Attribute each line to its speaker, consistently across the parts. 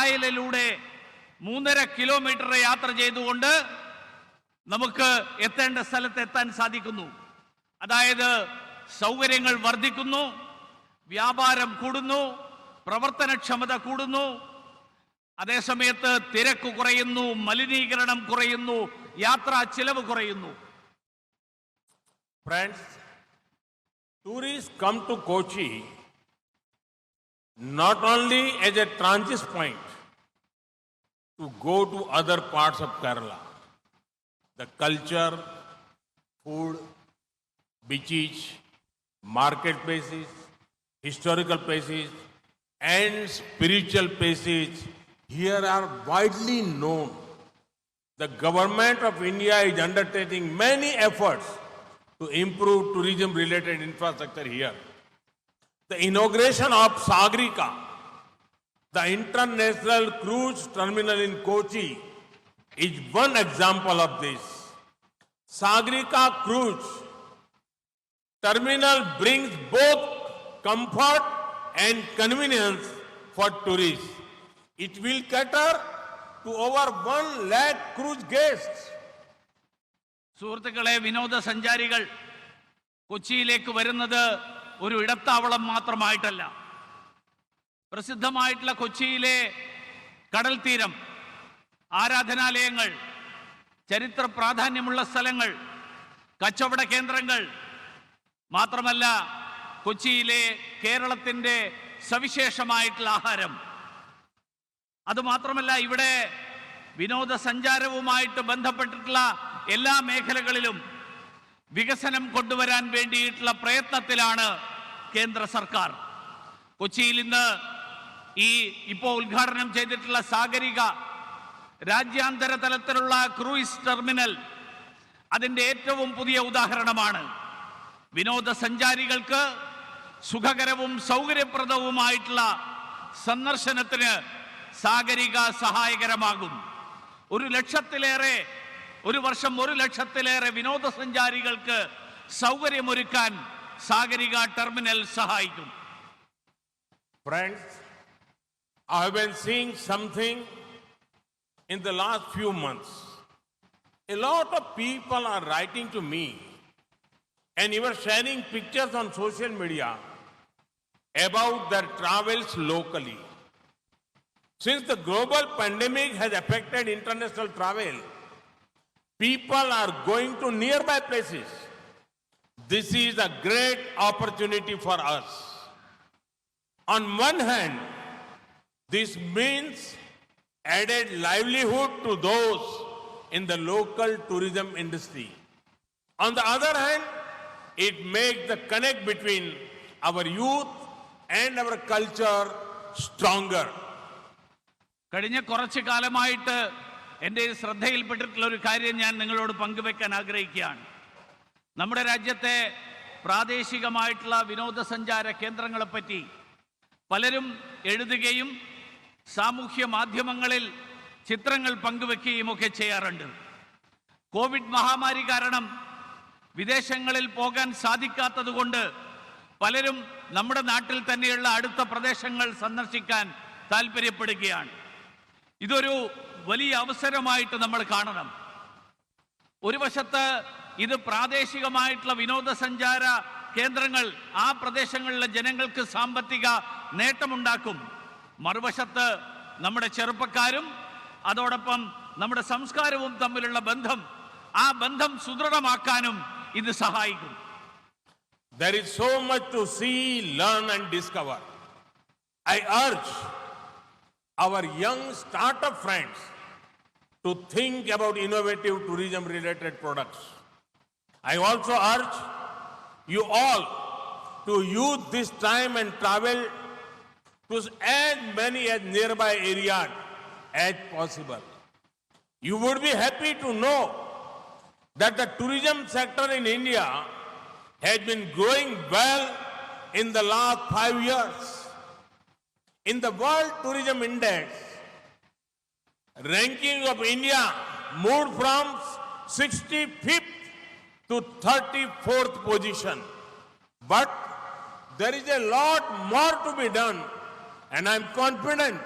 Speaker 1: കായലിലൂടെ 3.5 kilometre യാത്ര ചെയ്തുകൊണ്ട് നമുക്ക് എത്തേണ്ട സ്ഥലത്ത് എത്താൻ സാധിക്കുന്നു. അതായത് സൗകര്യങ്ങൾ വർദ്ധിക്കുന്നു, വ്യാപാരം കൂടുന്നു, പ്രവർത്തനക്ഷമത കൂടുന്നു, അതേസമയത്ത് തിരക്ക് കുറയുന്നു, മലിനീകരണം കുറയുന്നു, യാത്രാ ചിലവ് കുറയുന്നു.
Speaker 2: Friends, tourists come to Kochi not only as a transit point to go to other parts of Kerala. The culture, food, beaches, marketplaces, historical places, and spiritual places here are widely known. The government of India is undertaking many efforts to improve tourism-related infrastructure here. The inauguration of Sagarika, the international cruise terminal in Kochi, is one example of this. Sagarika cruise terminal brings both comfort and convenience for tourists. It will cater to over 1 lakh cruise guests.
Speaker 1: സുഹൃത്തുക്കളെ, വിനോദസഞ്ചാരികൾ കൊച്ചിയിലേക്ക് വരുന്നത് ഒരു ഇടത്താവളം മാത്രമായിട്ടല്ല. പ്രസിദ്ധമായിട്ടുള്ള കൊച്ചിയിലെ കടൽ തീരം, ആരാധനാലയങ്ങൾ, ചരിത്ര പ്രാധാന്യമുള്ള സ്ഥലങ്ങൾ, കച്ചവട കേന്ദ്രങ്ങൾ, മാത്രമല്ല കൊച്ചിയിലെ കേരളത്തിൻ്റെ സവിശേഷമായിട്ടുള്ള ആഹാരം, അതുമാത്രമല്ല ഇവിടെ വിനോദസഞ്ചാരവുമായിട്ട് ബന്ധപ്പെട്ടിട്ടുള്ള എല്ലാ മേഖലകളിലും വികസനം കൊണ്ടുവരാൻ വേണ്ടിയിട്ടുള്ള പ്രയത്നത്തിലാണ് കേന്ദ്ര സർക്കാർ. കൊച്ചിയിൽ ഇന്ന് ഇപ്പോൾ ഉദ്ഘാടനം ചെയ്തിട്ടുള്ള സാഗരിക രാജ്യാന്തര തലത്തിലുള്ള ക്രൂയിസ് ടെർമിനൽ അതിൻ്റെ ഏറ്റവും പുതിയ ഉദാഹരണമാണ്. വിനോദസഞ്ചാരികൾക്ക് സുഖകരവും സൗകര്യപ്രദവുമായിട്ടുള്ള സന്ദർശനത്തിന് സാഗരിക സഹായകരമാകും. ഒരു വർഷം 1 ലക്ഷത്തിലേറെ വിനോദസഞ്ചാരികൾക്ക് സൗകര്യമൊരുക്കാൻ സാഗരിക ടെർമിനൽ സഹായിക്കും.
Speaker 2: Friends, I have been seeing something in the last few months. A lot of people are writing to me and even sharing pictures on social media about their travels locally. Since the global pandemic has affected international travel, people are going to nearby places. This is a great opportunity for us. On one hand, this means added livelihood to those in the local tourism industry. On the other hand, it makes the connect between our youth and our culture stronger.
Speaker 1: കഴിഞ്ഞ കുറച്ചു കാലമായിട്ട് എൻ്റെ ശ്രദ്ധയിൽപ്പെട്ടിട്ടുള്ള ഒരു കാര്യം ഞാൻ നിങ്ങളോട് പങ്കുവെക്കാൻ ആഗ്രഹിക്കുകയാണ്. നമ്മുടെ രാജ്യത്തെ പ്രാദേശികമായിട്ടുള്ള വിനോദസഞ്ചാര കേന്ദ്രങ്ങളെപ്പറ്റി പലരും എഴുതുകയും സാമൂഹ്യ മാധ്യമങ്ങളിൽ ചിത്രങ്ങൾ പങ്കുവെക്കുകയും ഒക്കെ ചെയ്യാറുണ്ട്. കോവിഡ് മഹാമാരി കാരണം വിദേശങ്ങളിൽ പോകാൻ സാധിക്കാത്തതുകൊണ്ട് പലരും നമ്മുടെ നാട്ടിൽ തന്നെയുള്ള അടുത്ത പ്രദേശങ്ങൾ സന്ദർശിക്കാൻ താല്പര്യപ്പെടുകയാണ്. ഇതൊരു വലിയ അവസരമായിട്ട് നമ്മൾ കാണണം. ഒരു വശത്ത് ഇത് പ്രാദേശികമായിട്ടുള്ള വിനോദസഞ്ചാര കേന്ദ്രങ്ങൾ ആ പ്രദേശങ്ങളിലെ ജനങ്ങൾക്ക് സാമ്പത്തിക നേട്ടമുണ്ടാക്കും. മറുവശത്ത് നമ്മുടെ ചെറുപ്പക്കാരും അതോടൊപ്പം നമ്മുടെ സംസ്കാരവും തമ്മിലുള്ള ആ ബന്ധം സുദൃഢമാക്കാനും ഇത് സഹായിക്കും.
Speaker 2: There is so much to see, learn and discover. I urge our young startup friends to think about innovative tourism related products. I also urge you all to use this time and travel to as many as nearby areas as possible. You would be happy to know that the tourism sector in India has been growing well in the last 5 years. In the World Tourism Index, ranking of India moved from 65th to 34th position. But there is a lot more to be done, and I am confident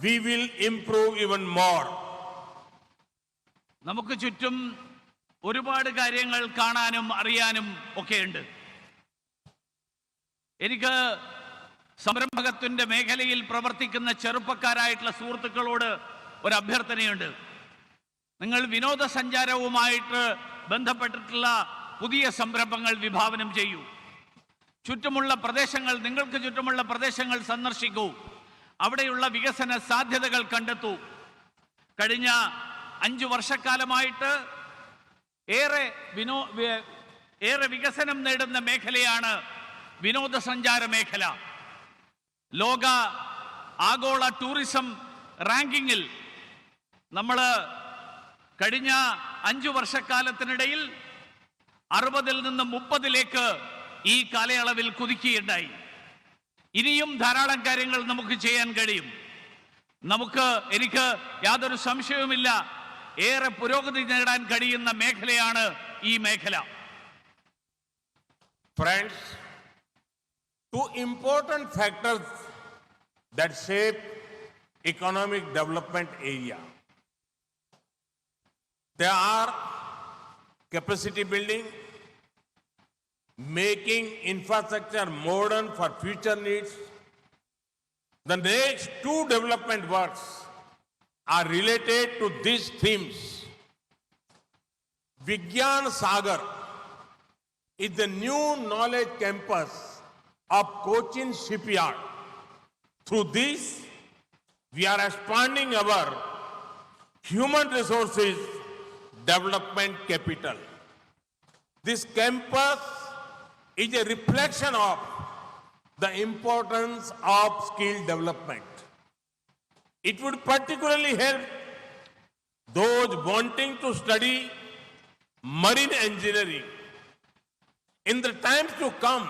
Speaker 2: we will improve even more.
Speaker 1: നമുക്ക് ചുറ്റും ഒരുപാട് കാര്യങ്ങൾ കാണാനും അറിയാനും ഒക്കെയുണ്ട്. എനിക്ക് സംരംഭകത്വന്റെ മേഖലയിൽ പ്രവർത്തിക്കുന്ന ചെറുപ്പക്കാരായിട്ടുള്ള സുഹൃത്തുക്കളോട് ഒരു അഭ്യർത്ഥനയുണ്ട്. നിങ്ങൾ വിനോദസഞ്ചാരവുമായിട്ട് ബന്ധപ്പെട്ടിട്ടുള്ള പുതിയ സംരംഭങ്ങൾ വിഭാവനം ചെയ്യൂ. ചുറ്റുമുള്ള പ്രദേശങ്ങൾ, നിങ്ങൾക്ക് ചുറ്റുമുള്ള പ്രദേശങ്ങൾ സന്ദർശിക്കൂ. അവിടെയുള്ള വികസന സാധ്യതകൾ കണ്ടെത്തൂ. കഴിഞ്ഞ 5 വർഷക്കാലമായിട്ട് ഏറെ വികസനം നേടുന്ന മേഖലയാണ് വിനോദസഞ്ചാര മേഖല. ലോക ആഗോള ടൂറിസം റാങ്കിങ്ങിൽ നമ്മൾ കഴിഞ്ഞ 5 വർഷക്കാലത്തിനിടയിൽ 60-ൽ നിന്ന് 30-ലേക്ക് ഈ കാലയളവിൽ കുതിക്കുകയുണ്ടായി. ഇനിയും ധാരാളം കാര്യങ്ങൾ നമുക്ക് ചെയ്യാൻ കഴിയും. എനിക്ക് യാതൊരു സംശയവുമില്ല, ഏറെ പുരോഗതി നേടാൻ കഴിയുന്ന മേഖലയാണ് ഈ മേഖല.
Speaker 2: Friends, two important factors that shape economic development area. They are capacity building, making infrastructure modern for future needs. The next 2 development works are related to these themes. Vigyan Sagar is the new knowledge campus of Cochin Shipyard. Through this, we are expanding our human resources development capital. This campus is a reflection of the importance of skill development. It would particularly help those wanting to study marine engineering. In the times to come,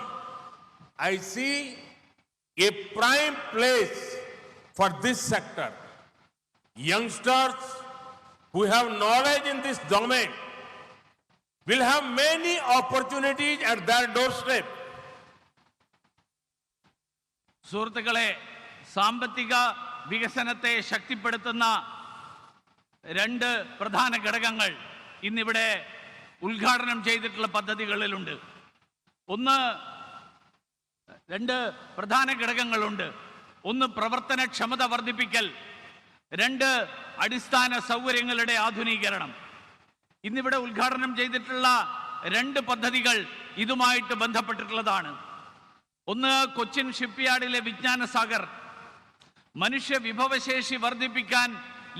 Speaker 2: I see a prime place for this sector. Youngsters who have knowledge in this domain will have many opportunities at their doorstep.
Speaker 1: സുഹൃത്തുക്കളെ, സാമ്പത്തിക വികസനത്തെ ശക്തിപ്പെടുത്തുന്ന 2 പ്രധാന ഘടകങ്ങൾ ഇന്നിവിടെ ഉദ്ഘാടനം ചെയ്തിട്ടുള്ള പദ്ധതികളിലുണ്ട്. 2 പ്രധാന ഘടകങ്ങളുണ്ട്. 1 പ്രവർത്തനക്ഷമത വർദ്ധിപ്പിക്കൽ, 2 അടിസ്ഥാന സൗകര്യങ്ങളുടെ ആധുനീകരണം. ഇന്നിവിടെ ഉദ്ഘാടനം ചെയ്തിട്ടുള്ള 2 പദ്ധതികൾ ഇതുമായിട്ട് ബന്ധപ്പെട്ടിട്ടുള്ളതാണ്. 1 കൊച്ചിൻ ഷിപ്പ്യാർഡിലെ വിജ്ഞാന സാഗർ, മനുഷ്യ വിഭവശേഷി വർദ്ധിപ്പിക്കാൻ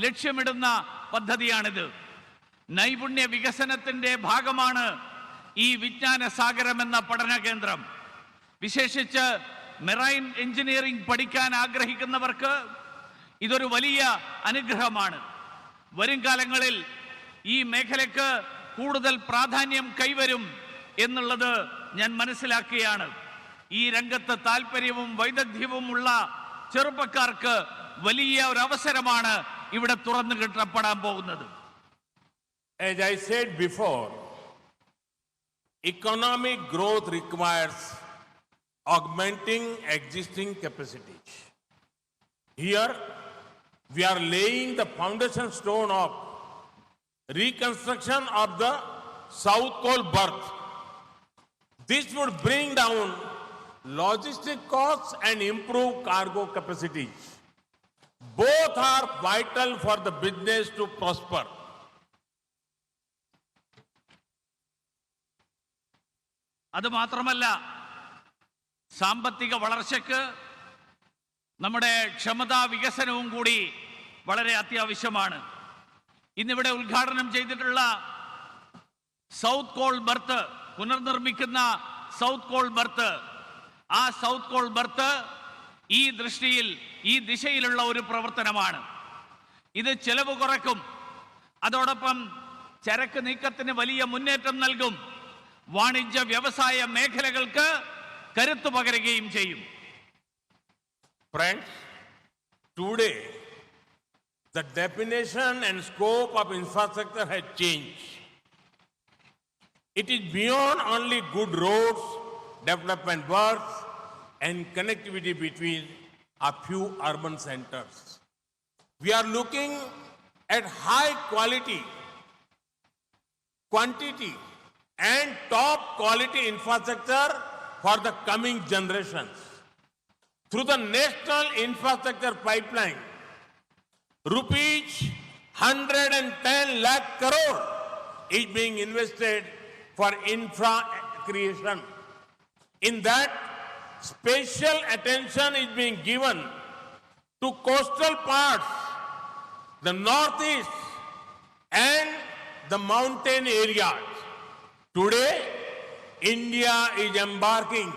Speaker 1: ലക്ഷ്യമിടുന്ന പദ്ധതിയാണിത്. നൈപുണ്യ വികസനത്തിന്റെ ഭാഗമാണ് ഈ വിജ്ഞാന സാഗരം എന്ന പഠന കേന്ദ്രം. വിശേഷിച്ച് മെറൈൻ എഞ്ചിനീയറിംഗ് പഠിക്കാൻ ആഗ്രഹിക്കുന്നവർക്ക് ഇതൊരു വലിയ അനുഗ്രഹമാണ്. വരും കാലങ്ങളിൽ ഈ മേഖലയ്ക്ക് കൂടുതൽ പ്രാധാന്യം കൈവരും എന്നുള്ളത് ഞാൻ മനസ്സിലാക്കുകയാണ്. ഈ രംഗത്ത് താല്പര്യവും വൈദഗ്ധ്യവുമുള്ള ചെറുപ്പക്കാർക്ക് വലിയ ഒരു അവസരമാണ് ഇവിടെ തുറന്നു കിട്ടപ്പെടാൻ പോകുന്നത്.
Speaker 2: As I said before, economic growth requires augmenting existing capacities. Here, we are laying the foundation stone of reconstruction of the South Cole berth. This would bring down logistic costs and improve cargo capacities. Both are vital for the business to prosper.
Speaker 1: അത് മാത്രമല്ല, സാമ്പത്തിക വളർച്ചയ്ക്ക് നമ്മുടെ ക്ഷമതാ വികസനവും കൂടി വളരെ അത്യാവശ്യമാണ്. ഇന്നിവിടെ ഉദ്ഘാടനം ചെയ്തിട്ടുള്ള സൗത്ത് കോൾ ബർത്ത്, പുനർനിർമ്മിക്കുന്ന സൗത്ത് കോൾ ബർത്ത്, ആ സൗത്ത് കോൾ ബർത്ത് ഈ ദിശയിലുള്ള ഒരു പ്രവർത്തനമാണ്. ഇത് ചെലവ് കുറയ്ക്കും, അതോടൊപ്പം ചരക്ക് നീക്കത്തിന് വലിയ മുന്നേറ്റം നൽകും, വാണിജ്യ വ്യവസായ മേഖലകൾക്ക് കരുത്തു പകരുകയും ചെയ്യും.
Speaker 2: Friends, today the definition and scope of infrastructure has changed. It is beyond only good roads, development works, and connectivity between a few urban centers. We are looking at high quality, quantity, and top quality infrastructure for the coming generations. Through the National Infrastructure Pipeline, rupees 110 lakh crore is being invested for infra creation. In that, special attention is being given to coastal parts, the northeast, and the mountain areas. Today, India is embarking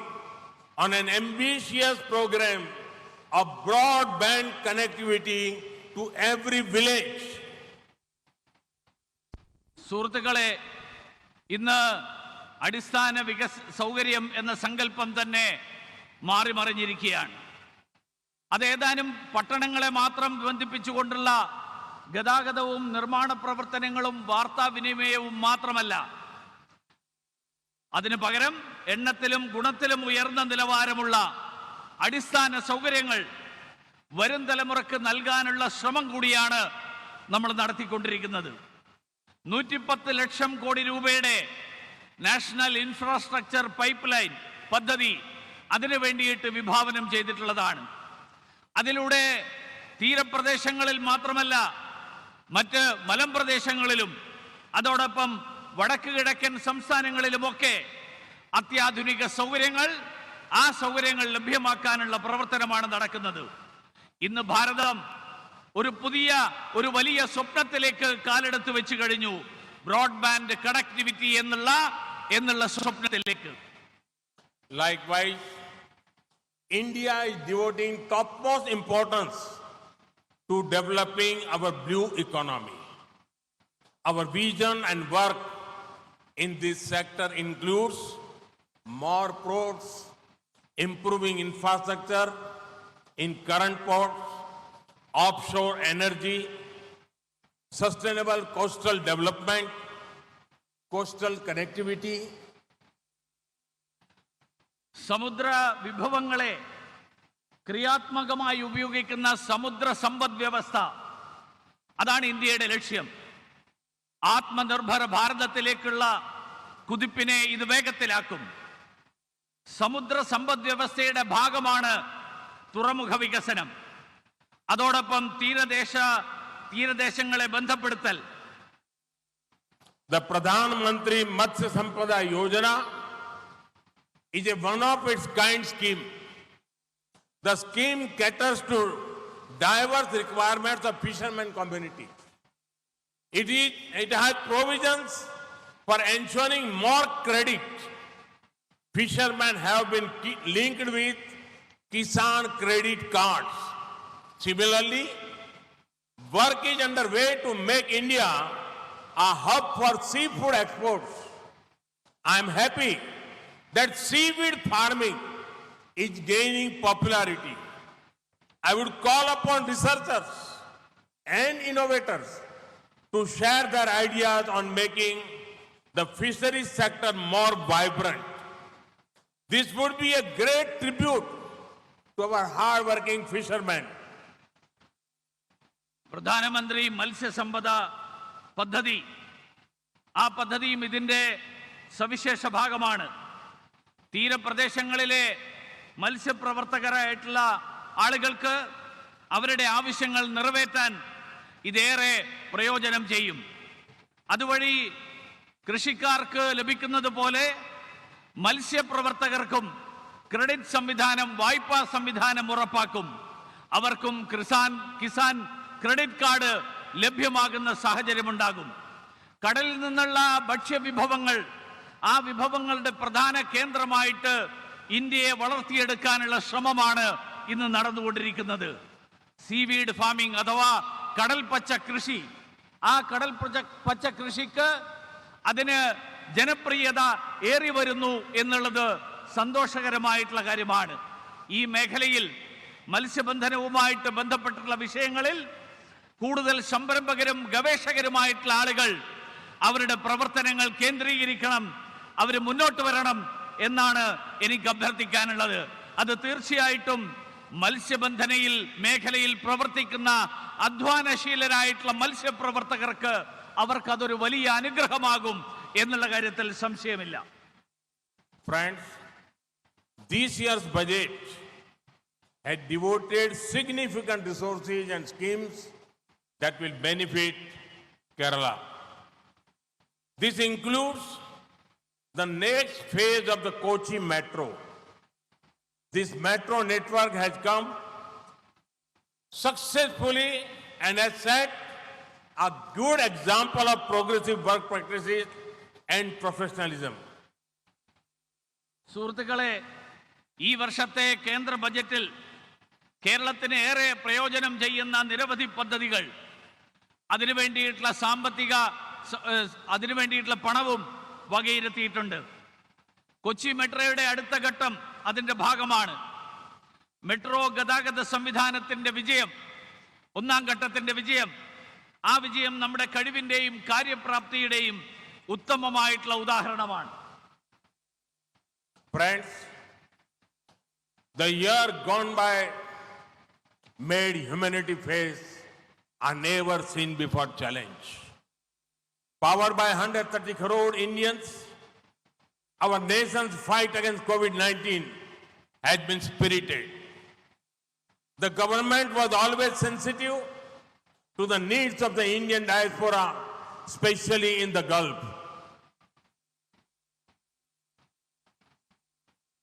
Speaker 2: on an ambitious program of broadband connectivity to every village.
Speaker 1: സുഹൃത്തുക്കളെ, ഇന്ന് അടിസ്ഥാന സൗകര്യം എന്ന സങ്കല്പം തന്നെ മാറിമറിഞ്ഞിരിക്കുകയാണ്. അത് ഏതാനും പട്ടണങ്ങളെ മാത്രം ബന്ധിപ്പിച്ചുകൊണ്ടുള്ള ഗതാഗതവും നിർമ്മാണ പ്രവർത്തനങ്ങളും വാർത്താവിനിമയവും മാത്രമല്ല, അതിനു പകരം എണ്ണത്തിലും ഗുണത്തിലും ഉയർന്ന നിലവാരമുള്ള അടിസ്ഥാന സൗകര്യങ്ങൾ വരും തലമുറക്ക് നൽകാനുള്ള ശ്രമം കൂടിയാണ് നമ്മൾ നടത്തിക്കൊണ്ടിരിക്കുന്നത്. 110 ലക്ഷം കോടി രൂപയുടെ നാഷണൽ ഇൻഫ്രാസ്ട്രക്ചർ പൈപ്പ് ലൈൻ പദ്ധതി അതിനു വേണ്ടിയിട്ട് വിഭാവനം ചെയ്തിട്ടുള്ളതാണ്. അതിലൂടെ തീരപ്രദേശങ്ങളിൽ മാത്രമല്ല, മറ്റ് മലമ്പ്രദേശങ്ങളിലും അതോടൊപ്പം വടക്ക് കിഴക്കൻ സംസ്ഥാനങ്ങളിലുമൊക്കെ അത്യാധുനിക സൗകര്യങ്ങൾ, ആ സൗകര്യങ്ങൾ ലഭ്യമാക്കാനുള്ള പ്രവർത്തനമാണ് നടക്കുന്നത്. ഇന്ന് ഭാരതം ഒരു വലിയ സ്വപ്നത്തിലേക്ക് കാലെടുത്ത് വെച്ച് കഴിഞ്ഞു. ബ്രോഡ്ബാൻഡ് കണക്ടിവിറ്റി എന്നുള്ള സ്വപ്നത്തിലേക്ക്.
Speaker 2: Likewise, India is devoting topmost importance to developing our blue economy. Our vision and work in this sector includes more ports, improving infrastructure in current ports, offshore energy, sustainable coastal development, coastal connectivity.
Speaker 1: സമുദ്ര വിഭവങ്ങളെ ക്രിയാത്മകമായി ഉപയോഗിക്കുന്ന സമുദ്ര സമ്പദ് വ്യവസ്ഥ, അതാണ് ഇന്ത്യയുടെ ലക്ഷ്യം. ആത്മനിർഭര ഭാരതത്തിലേക്കുള്ള കുതിപ്പിനെ ഇത് വേഗത്തിലാക്കും. സമുദ്ര സമ്പദ് വ്യവസ്ഥയുടെ ഭാഗമാണ് തുറമുഖ വികസനം. അതോടൊപ്പം തീരദേശങ്ങളെ ബന്ധപ്പെടുത്തൽ.
Speaker 2: The Pradhan Mantri Matsya Sampada Yojana is a one-of-its-kind scheme. The scheme caters to diverse requirements of fishermen community. It has provisions for ensuring more credit. Fishermen have been linked with Kisan credit cards. Similarly, work is underway to make India a hub for seafood exports. I am happy that seaweed farming is gaining popularity. I would call upon researchers and innovators to share their ideas on making the fisheries sector more vibrant. This would be a great tribute to our hard-working fishermen.
Speaker 1: പ്രധാനമന്ത്രി മത്സ്യസമ്പദ പദ്ധതി, ആ പദ്ധതിയും ഇതിൻ്റെ സവിശേഷ ഭാഗമാണ്. തീരപ്രദേശങ്ങളിലെ മത്സ്യപ്രവർത്തകരായിട്ടുള്ള ആളുകൾക്ക് അവരുടെ ആവശ്യങ്ങൾ നിറവേറ്റാൻ ഇതേറെ പ്രയോജനം ചെയ്യും. അതുവഴി കൃഷിക്കാർക്ക് ലഭിക്കുന്നത് പോലെ മത്സ്യപ്രവർത്തകർക്കും ക്രെഡിറ്റ് സംവിധാനം, വായ്പാ സംവിധാനം ഉറപ്പാക്കും. അവർക്കും കിസാൻ ക്രെഡിറ്റ് കാർഡ് ലഭ്യമാകുന്ന സാഹചര്യമുണ്ടാകും. കടലിൽ നിന്നുള്ള ഭക്ഷ്യവിഭവങ്ങൾ, ആ വിഭവങ്ങളുടെ പ്രധാന കേന്ദ്രമായിട്ട് ഇന്ത്യയെ വളർത്തിയെടുക്കാനുള്ള ശ്രമമാണ് ഇന്ന് നടന്നുകൊണ്ടിരിക്കുന്നത്. സീവീഡ് ഫാമിംഗ് അഥവാ കടൽ പച്ച കൃഷി. ആ കടൽ പച്ച കൃഷിക്ക് അതിന് ജനപ്രിയത ഏറി വരുന്നു എന്നുള്ളത് സന്തോഷകരമായിട്ടുള്ള കാര്യമാണ്. ഈ മേഖലയിൽ മത്സ്യബന്ധനവുമായിട്ട് ബന്ധപ്പെട്ടുള്ള വിഷയങ്ങളിൽ കൂടുതൽ സംരംഭകരും ഗവേഷകരുമായിട്ടുള്ള ആളുകൾ അവരുടെ പ്രവർത്തനങ്ങൾ കേന്ദ്രീകരിക്കണം, അവർ മുന്നോട്ട് വരണം എന്നാണ് എനിക്ക് അഭ്യർത്ഥിക്കാനുള്ളത്. അത് തീർച്ചയായിട്ടും മത്സ്യബന്ധനയിൽ മേഖലയിൽ പ്രവർത്തിക്കുന്ന അധ്വാനശീലരായിട്ടുള്ള മത്സ്യപ്രവർത്തകർക്ക് അവർക്കതൊരു വലിയ അനുഗ്രഹമാകും എന്നുള്ള കാര്യത്തിൽ സംശയമില്ല.
Speaker 2: Friends, this year's budget had devoted significant resources and schemes that will benefit Kerala. This includes the next phase of the Kochi Metro. This metro network has come successfully and has set a good example of progressive work practices and professionalism.
Speaker 1: സുഹൃത്തുക്കളെ, ഈ വർഷത്തെ കേന്ദ്ര ബജറ്റിൽ കേരളത്തിന് ഏറെ പ്രയോജനം ചെയ്യുന്ന നിരവധി പദ്ധതികൾ, അതിനുവേണ്ടിയിട്ടുള്ള പണവും വകയിരുത്തിയിട്ടുണ്ട്. കൊച്ചി മെട്രോയുടെ അടുത്ത ഘട്ടം അതിന്റെ ഭാഗമാണ്. മെട്രോ ഗതാഗത സംവിധാനത്തിന്റെ വിജയം, ഒന്നാം ഘട്ടത്തിന്റെ വിജയം, ആ വിജയം നമ്മുടെ കഴിവിന്റെയും കാര്യപ്രാപ്തിയുടെയും ഉത്തമമായിട്ടുള്ള ഉദാഹരണമാണ്.
Speaker 2: Friends, the year gone by made humanity face a never seen before challenge. Powered by 130 crore Indians, our nation's fight against COVID-19 has been spirited. The government was always sensitive to the needs of the Indian diaspora, especially in the Gulf.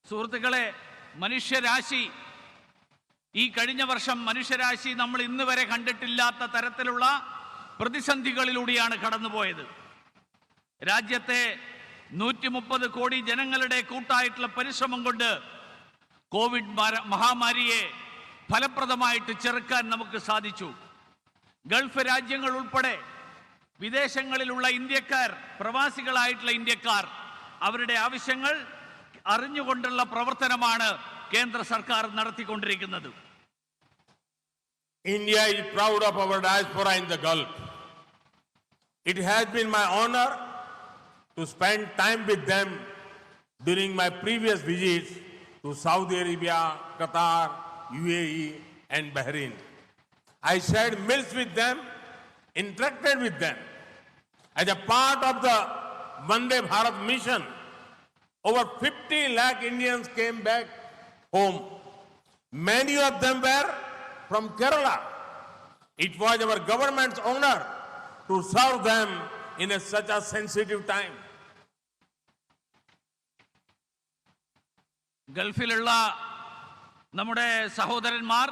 Speaker 1: സുഹൃത്തുക്കളെ, ഈ കഴിഞ്ഞ വർഷം മനുഷ്യരാശി നമ്മൾ ഇന്ന് വരെ കണ്ടിട്ടില്ലാത്ത തരത്തിലുള്ള പ്രതിസന്ധികളിലൂടെയാണ് കടന്നുപോയത്. രാജ്യത്തെ 130 കോടി ജനങ്ങളുടെ കൂട്ടായിട്ടുള്ള പരിശ്രമം കൊണ്ട് കോവിഡ് മഹാമാരിയെ ഫലപ്രദമായിട്ട് ചെറുക്കാൻ നമുക്ക് സാധിച്ചു. ഗൾഫ് രാജ്യങ്ങൾ ഉൾപ്പെടെ വിദേശങ്ങളിലുള്ള ഇന്ത്യക്കാർ, പ്രവാസികളായിട്ടുള്ള ഇന്ത്യക്കാർ, അവരുടെ ആവശ്യങ്ങൾ അറിഞ്ഞുകൊണ്ടുള്ള പ്രവർത്തനമാണ് കേന്ദ്ര സർക്കാർ നടത്തിക്കൊണ്ടിരിക്കുന്നത്.
Speaker 2: India is proud of our diaspora in the Gulf. It has been my honor to spend time with them during my previous visits to Saudi Arabia, Qatar, UAE and Bahrain. I shared meals with them, interacted with them. As a part of the Vande Bharat mission, over 50 lakh Indians came back home. Many of them were from Kerala. It was our government's honor to serve them in such a sensitive time.
Speaker 1: ഗൾഫിലുള്ള നമ്മുടെ സഹോദരന്മാർ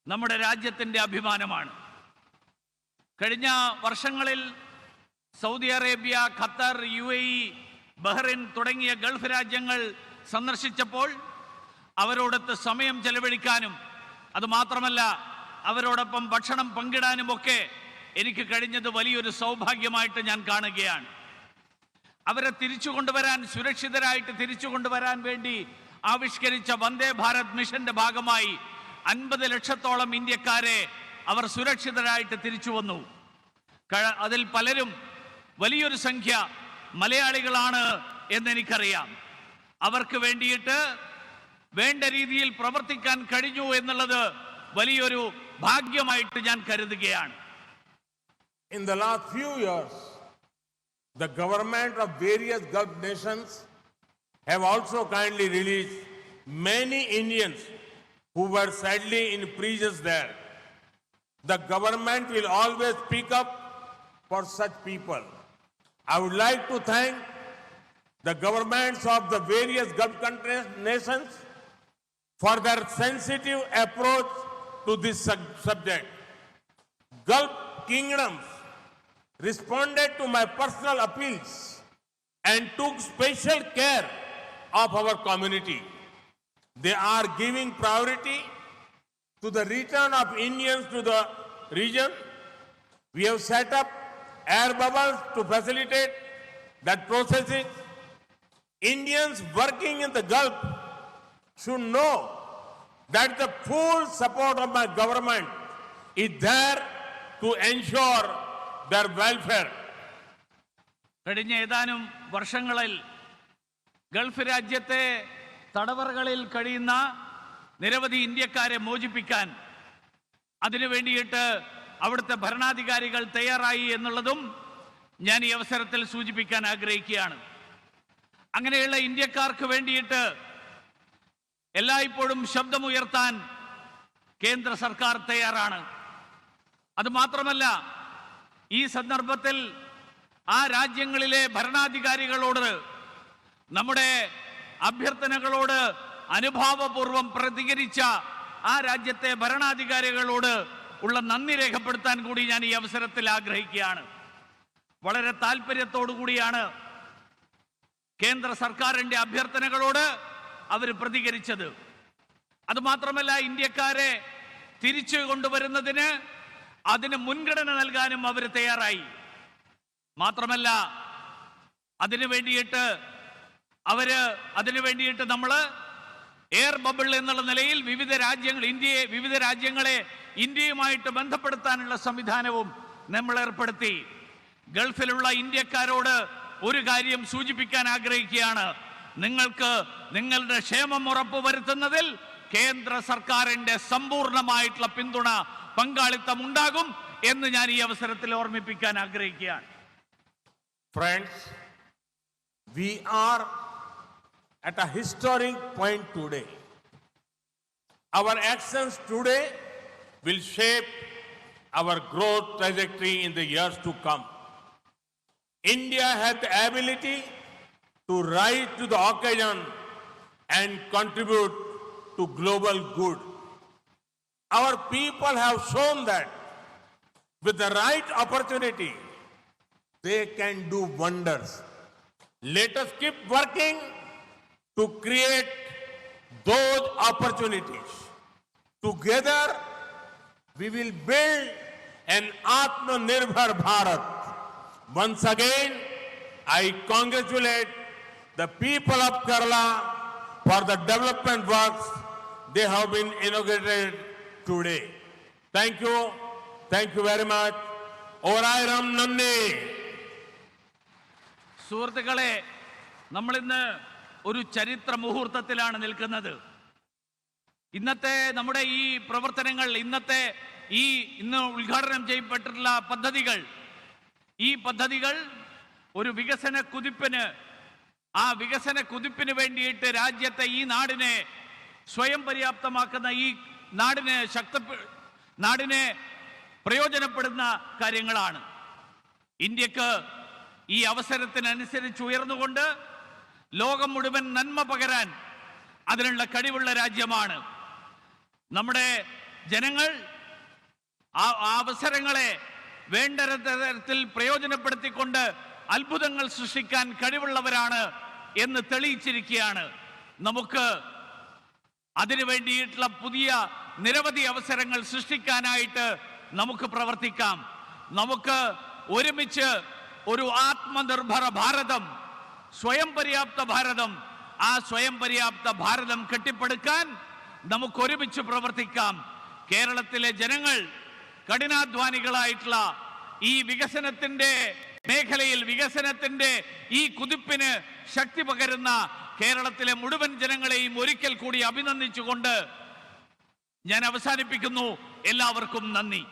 Speaker 1: നമ്മുടെ രാജ്യത്തിന്റെ അഭിമാനമാണ്. കഴിഞ്ഞ വർഷങ്ങളിൽ Saudi Arabia, Qatar, UAE, Bahrain തുടങ്ങിയ Gulf രാജ്യങ്ങൾ സന്ദർശിച്ചപ്പോൾ അവരോടൊത്ത് സമയം ചെലവഴിക്കാനും അതുമാത്രമല്ല അവരോടൊപ്പം ഭക്ഷണം പങ്കിടാനുമൊക്കെ എനിക്ക് കഴിഞ്ഞത് വലിയൊരു സൗഭാഗ്യമായിട്ട് ഞാൻ കാണുകയാണ്. അവരെ തിരിച്ചു കൊണ്ടുവരാൻ, സുരക്ഷിതരായിട്ട് തിരിച്ചു കൊണ്ടുവരാൻ വേണ്ടി ആവിഷ്കരിച്ച വന്ദേ ഭാരത് മിഷന്റെ ഭാഗമായി 50 ലക്ഷത്തോളം ഇന്ത്യക്കാരെ അവർ സുരക്ഷിതരായിട്ട് തിരിച്ചു വന്നു. അതിൽ പലരും, വലിയൊരു സംഖ്യ മലയാളികളാണ് എന്നെനിക്കറിയാം. അവർക്ക് വേണ്ടിയിട്ട് വേണ്ട രീതിയിൽ പ്രവർത്തിക്കാൻ കഴിഞ്ഞു എന്നുള്ളത് വലിയൊരു ഭാഗ്യമായിട്ട് ഞാൻ കരുതുകയാണ്.
Speaker 2: In the last few years, the government of various Gulf nations have also kindly released many Indians who were sadly in prisons there. The government will always speak up for such people. I would like to thank the governments of the various Gulf countries, nations for their sensitive approach to this subject. Gulf kingdoms responded to my personal appeals and took special care of our community. They are giving priority to the return of Indians to the region. We have set up air bubbles to facilitate that process. Indians working in the Gulf should know that the full support of my government is there to ensure their welfare.
Speaker 1: കഴിഞ്ഞ ഏതാനും വർഷങ്ങളിൽ Gulf രാജ്യത്തെ തടവറകളിൽ കഴിയുന്ന നിരവധി ഇന്ത്യക്കാരെ മോചിപ്പിക്കാൻ അതിനു വേണ്ടിയിട്ട് അവിടുത്തെ ഭരണാധികാരികൾ തയ്യാറായി എന്നുള്ളതും ഞാൻ ഈ അവസരത്തിൽ സൂചിപ്പിക്കാൻ ആഗ്രഹിക്കുകയാണ്. അങ്ങനെയുള്ള ഇന്ത്യക്കാർക്ക് വേണ്ടിയിട്ട് എല്ലായ്പ്പോഴും ശബ്ദമുയർത്താൻ കേന്ദ്ര സർക്കാർ തയ്യാറാണ്. അതുമാത്രമല്ല, ഈ സന്ദർഭത്തിൽ ആ രാജ്യങ്ങളിലെ ഭരണാധികാരികളോട് നമ്മുടെ അഭ്യർത്ഥനകളോട് അനുഭാവപൂർവം പ്രതികരിച്ച ആ രാജ്യത്തെ ഭരണാധികാരികളോട് ഉള്ള നന്ദി രേഖപ്പെടുത്താൻ കൂടി ഞാൻ ഈ അവസരത്തിൽ ആഗ്രഹിക്കുകയാണ്. വളരെ താല്പര്യത്തോടു കൂടിയാണ് കേന്ദ്ര സർക്കാരിന്റെ അഭ്യർത്ഥനകളോട് അവർ പ്രതികരിച്ചത്. അതുമാത്രമല്ല, ഇന്ത്യക്കാരെ തിരിച്ചു കൊണ്ടുവരുന്നതിന് അതിന് മുൻഗണന നൽകാനും അവർ തയ്യാറായി. മാത്രമല്ല, അതിനു വേണ്ടിയിട്ട് നമ്മൾ എയർ ബബിൾ എന്നുള്ള നിലയിൽ വിവിധ രാജ്യങ്ങളെ ഇന്ത്യയുമായിട്ട് ബന്ധപ്പെടുത്താനുള്ള സംവിധാനവും നമ്മൾ ഏർപ്പെടുത്തി. ഗൾഫിലുള്ള ഇന്ത്യക്കാരോട് ഒരു കാര്യം സൂചിപ്പിക്കാൻ ആഗ്രഹിക്കുകയാണ്. നിങ്ങൾക്ക് നിങ്ങളുടെ ക്ഷേമം ഉറപ്പുവരുത്തുന്നതിൽ കേന്ദ്ര സർക്കാരിന്റെ സമ്പൂർണമായിട്ടുള്ള പിന്തുണ, പങ്കാളിത്തം ഉണ്ടാകും എന്ന് ഞാൻ ഈ അവസരത്തിൽ ഓർമ്മിപ്പിക്കാൻ ആഗ്രഹിക്കുകയാണ്.
Speaker 2: Friends, we are at a historic point today. Our actions today will shape our growth trajectory in the years to come. India has the ability to rise to the occasion and contribute to global good. Our people have shown that with the right opportunity, they can do wonders. Let us keep working to create those opportunities. Together, we will build an Atmanirbhar Bharat. Once again, I congratulate the people of Kerala for the development works they have been inaugurated today. Thank you very much. Orairam Nandi.
Speaker 1: സുഹൃത്തുക്കളെ, നമ്മളിന്ന് ഒരു ചരിത്ര മുഹൂർത്തത്തിലാണ് നിൽക്കുന്നത്. ഇന്നത്തെ നമ്മുടെ ഈ പ്രവർത്തനങ്ങൾ, ഇന്ന് ഉദ്ഘാടനം ചെയ്യപ്പെട്ടിട്ടുള്ള ഈ പദ്ധതികൾ ഒരു വികസന കുതിപ്പിന് വേണ്ടിയിട്ട് രാജ്യത്തെ, ഈ നാടിനെ സ്വയം പര്യാപ്തമാക്കുന്ന, ഈ നാടിനെ പ്രയോജനപ്പെടുന്ന കാര്യങ്ങളാണ്. ഇന്ത്യക്ക് ഈ അവസരത്തിനനുസരിച്ച് ഉയർന്നുകൊണ്ട് ലോകം മുഴുവൻ നന്മ പകരാൻ അതിനുള്ള കഴിവുള്ള രാജ്യമാണ്. നമ്മുടെ ജനങ്ങൾ ആ അവസരങ്ങളെ വേണ്ട തരത്തിൽ പ്രയോജനപ്പെടുത്തിക്കൊണ്ട് അത്ഭുതങ്ങൾ സൃഷ്ടിക്കാൻ കഴിവുള്ളവരാണ് എന്ന് തെളിയിച്ചിരിക്കുകയാണ്. നമുക്ക് അതിനു വേണ്ടിയിട്ടുള്ള പുതിയ നിരവധി അവസരങ്ങൾ സൃഷ്ടിക്കാനായിട്ട് നമുക്ക് പ്രവർത്തിക്കാം. നമുക്ക് ഒരുമിച്ച് ഒരു ആത്മനിർഭര ഭാരതം, സ്വയം പര്യാപ്ത ഭാരതം, ആ സ്വയം പര്യാപ്ത ഭാരതം കെട്ടിപ്പടുക്കാൻ നമുക്ക് ഒരുമിച്ച് പ്രവർത്തിക്കാം. കേരളത്തിലെ ജനങ്ങൾ കഠിനാധ്വാനികളായിട്ടുള്ള ഈ വികസനത്തിന്റെ മേഖലയിൽ, വികസനത്തിന്റെ ഈ കുതിപ്പിന് ശക്തി പകരുന്ന കേരളത്തിലെ മുഴുവൻ ജനങ്ങളെയും ഒരിക്കൽ കൂടി അഭിനന്ദിച്ചുകൊണ്ട് ഞാൻ അവസാനിപ്പിക്കുന്നു. എല്ലാവർക്കും നന്ദി.